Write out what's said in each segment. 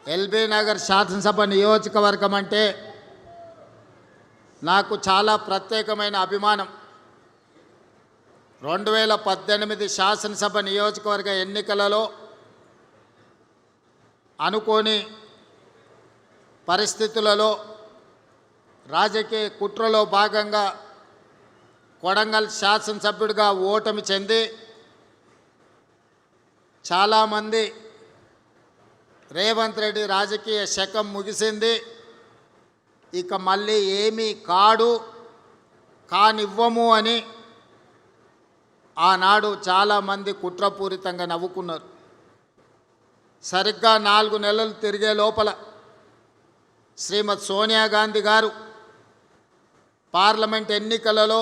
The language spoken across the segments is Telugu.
ఎల్బీ నగర్ శాసనసభ నియోజకవర్గం అంటే నాకు చాలా ప్రత్యేకమైన అభిమానం. 2018 శాసనసభ నియోజకవర్గ ఎన్నికలలో అనుకోని పరిస్థితులలో రాజకీయ కుట్రలో భాగంగా కొడంగల్ శాసనసభ్యుడిగా ఓటమి చెంది చాలామంది రేవంత్ రెడ్డి రాజకీయ శకం ముగిసింది, ఇక మళ్ళీ ఏమీ కానివ్వము అని ఆనాడు చాలామంది కుట్రపూరితంగా నవ్వుకున్నారు. సరిగ్గా 4 నెలలు తిరిగే లోపల శ్రీమతి సోనియా గాంధీ గారు పార్లమెంట్ ఎన్నికలలో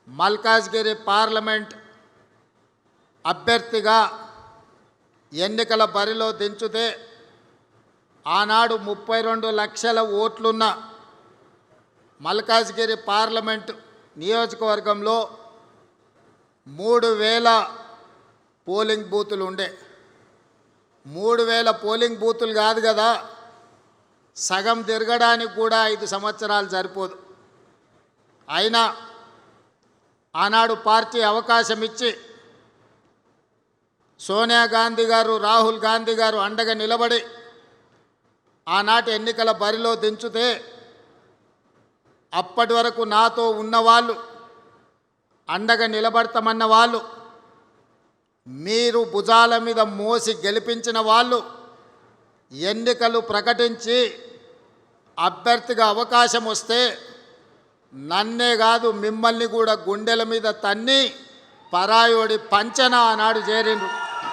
మల్కాజ్గిరి పార్లమెంట్ అభ్యర్థిగా ఎన్నికల బరిలో దించితే ఆనాడు 32 లక్షల ఓట్లున్న మల్కాజ్గిరి పార్లమెంట్ నియోజకవర్గంలో 3000 పోలింగ్ బూతులు ఉండే. 3000 పోలింగ్ బూతులు కాదు కదా, సగం తిరగడానికి కూడా 5 సంవత్సరాలు సరిపోదు. అయినా ఆనాడు పార్టీ అవకాశం ఇచ్చి సోనియా గాంధీ గారు, రాహుల్ గాంధీ గారు అండగా నిలబడి ఆనాటి ఎన్నికల బరిలో దించితే అప్పటి వరకు నాతో ఉన్నవాళ్ళు, అండగా నిలబడతామన్న వాళ్ళు, మీరు భుజాల మీద మోసి గెలిపించిన వాళ్ళు ఎన్నికలు ప్రకటించి అభ్యర్థిగా అవకాశం వస్తే నన్నే కాదు మిమ్మల్ని కూడా గుండెల మీద తన్ని పరాయోడి పంచన ఆనాడు చేరిండ్రు.